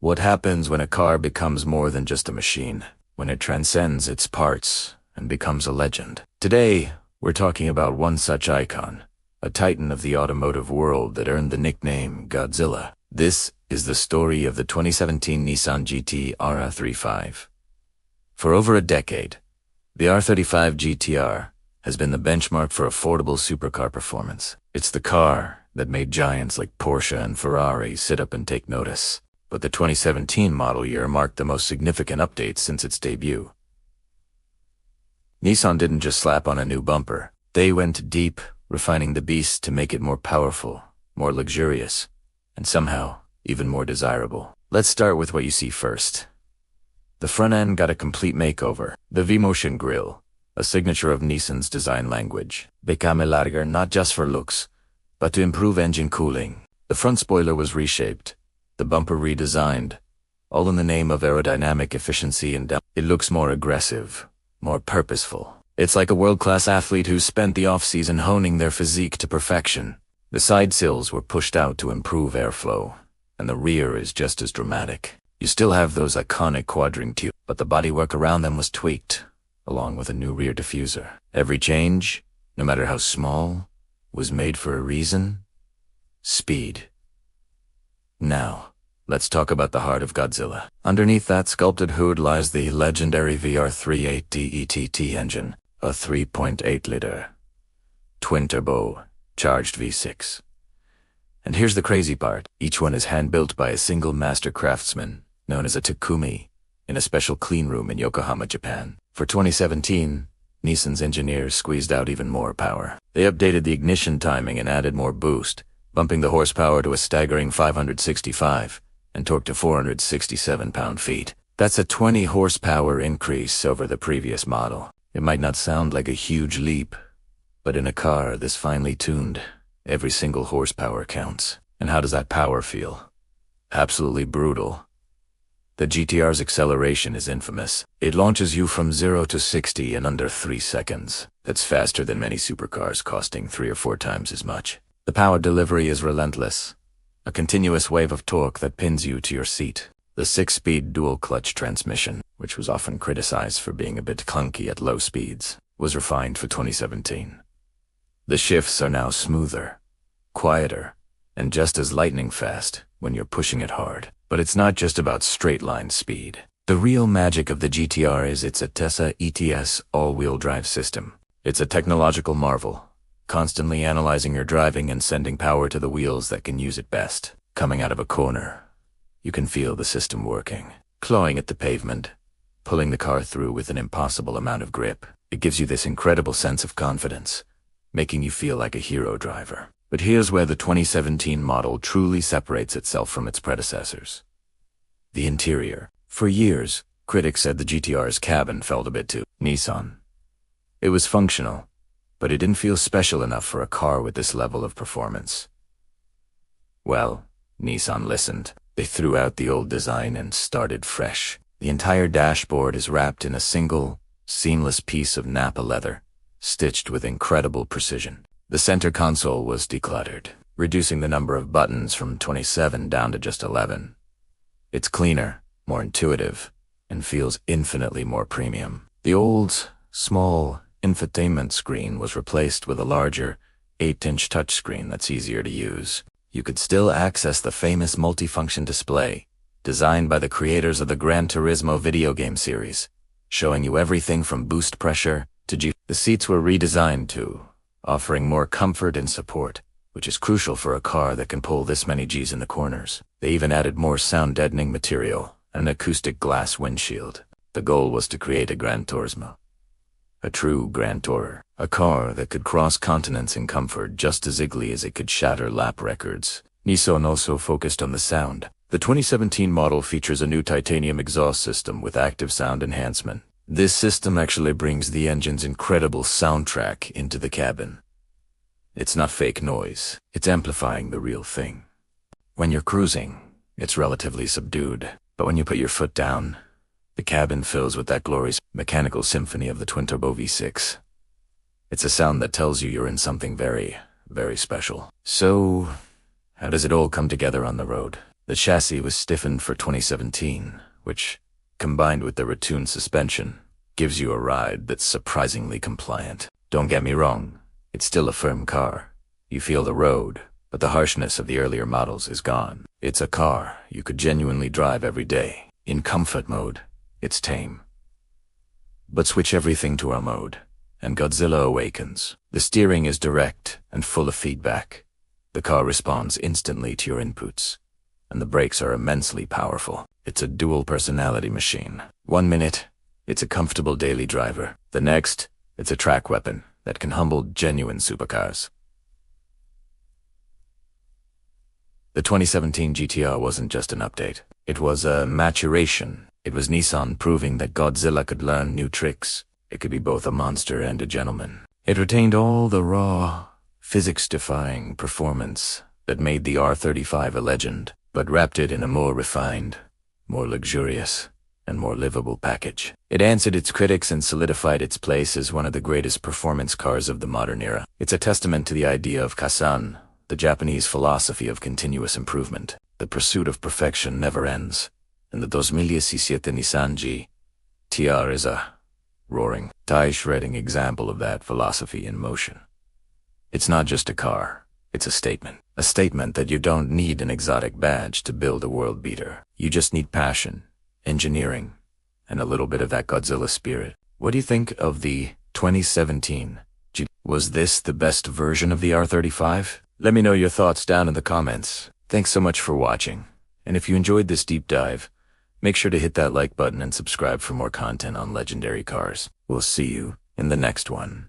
What happens when a car becomes more than just a machine, when it transcends its parts and becomes a legend? Today, we're talking about one such icon, a titan of the automotive world that earned the nickname Godzilla. This is the story of the 2017 Nissan GT-R R35. For over a decade, the R35 GT-R has been the benchmark for affordable supercar performance. It's the car that made giants like Porsche and Ferrari sit up and take notice. But the 2017 model year marked the most significant update since its debut. Nissan didn't just slap on a new bumper. They went deep, refining the beast to make it more powerful, more luxurious, and somehow even more desirable. Let's start with what you see first. The front end got a complete makeover. The V-Motion grille, a signature of Nissan's design language, became larger not just for looks, but to improve engine cooling. The front spoiler was reshaped, the bumper redesigned, all in the name of aerodynamic efficiency and depth. It looks more aggressive, more purposeful. It's like a world-class athlete who spent the off-season honing their physique to perfection. The side sills were pushed out to improve airflow, and the rear is just as dramatic. You still have those iconic quadring tubes, but the bodywork around them was tweaked, along with a new rear diffuser. Every change, no matter how small, was made for a reason: speed. Now, let's talk about the heart of Godzilla. Underneath that sculpted hood lies the legendary VR38 DETT engine, a 3.8-liter, twin-turbo, charged V6. And here's the crazy part. Each one is hand-built by a single master craftsman, known as a Takumi, in a special clean room in Yokohama, Japan. For 2017, Nissan's engineers squeezed out even more power. They updated the ignition timing and added more boost, bumping the horsepower to a staggering 565 and torque to 467 pound-feet. That's a 20 horsepower increase over the previous model. It might not sound like a huge leap, but in a car this finely tuned, every single horsepower counts. And how does that power feel? Absolutely brutal. The GT-R's acceleration is infamous. It launches you from 0 to 60 in under 3 seconds. That's faster than many supercars, costing 3 or 4 times as much. The power delivery is relentless, a continuous wave of torque that pins you to your seat. The 6-speed dual-clutch transmission, which was often criticized for being a bit clunky at low speeds, was refined for 2017. The shifts are now smoother, quieter, and just as lightning fast when you're pushing it hard. But it's not just about straight-line speed. The real magic of the GT-R is its Atessa ETS all-wheel drive system. It's a technological marvel, constantly analyzing your driving and sending power to the wheels that can use it best. Coming out of a corner, you can feel the system working, clawing at the pavement, pulling the car through with an impossible amount of grip. It gives you this incredible sense of confidence, making you feel like a hero driver. But here's where the 2017 model truly separates itself from its predecessors. The interior. For years, critics said the GT-R's cabin felt a bit too Nissan. It was functional, but it didn't feel special enough for a car with this level of performance. Well, Nissan listened. They threw out the old design and started fresh. The entire dashboard is wrapped in a single, seamless piece of Nappa leather, stitched with incredible precision. The center console was decluttered, reducing the number of buttons from 27 down to just 11. It's cleaner, more intuitive, and feels infinitely more premium. The old, small infotainment screen was replaced with a larger, 8-inch touchscreen that's easier to use. You could still access the famous multifunction display, designed by the creators of the Gran Turismo video game series, showing you everything from boost pressure to G. The seats were redesigned too, offering more comfort and support, which is crucial for a car that can pull this many Gs in the corners. They even added more sound-deadening material and an acoustic glass windshield. The goal was to create a Gran Turismo, a true Grand Tourer, a car that could cross continents in comfort just as easily as it could shatter lap records. Nissan also focused on the sound. The 2017 model features a new titanium exhaust system with active sound enhancement. This system actually brings the engine's incredible soundtrack into the cabin. It's not fake noise, it's amplifying the real thing. When you're cruising, it's relatively subdued, but when you put your foot down, the cabin fills with that glorious mechanical symphony of the twin-turbo V6. It's a sound that tells you you're in something very, very special. So, how does it all come together on the road? The chassis was stiffened for 2017, which, combined with the retuned suspension, gives you a ride that's surprisingly compliant. Don't get me wrong, it's still a firm car. You feel the road, but the harshness of the earlier models is gone. It's a car you could genuinely drive every day. In comfort mode, it's tame. But switch everything to our mode, and Godzilla awakens. The steering is direct and full of feedback. The car responds instantly to your inputs, and the brakes are immensely powerful. It's a dual personality machine. 1 minute, it's a comfortable daily driver. The next, it's a track weapon that can humble genuine supercars. The 2017 GT-R wasn't just an update. It was a maturation. It was Nissan proving that Godzilla could learn new tricks. It could be both a monster and a gentleman. It retained all the raw, physics-defying performance that made the R35 a legend, but wrapped it in a more refined, more luxurious, and more livable package. It answered its critics and solidified its place as one of the greatest performance cars of the modern era. It's a testament to the idea of Kaizen, the Japanese philosophy of continuous improvement. The pursuit of perfection never ends, and the 2017 Nissan GT-R is a roaring, tie-shredding example of that philosophy in motion. It's not just a car, it's a statement. A statement that you don't need an exotic badge to build a world beater. You just need passion, engineering, and a little bit of that Godzilla spirit. What do you think of the 2017 GT? Was this the best version of the R35? Let me know your thoughts down in the comments. Thanks so much for watching, and if you enjoyed this deep dive, make sure to hit that like button and subscribe for more content on legendary cars. We'll see you in the next one.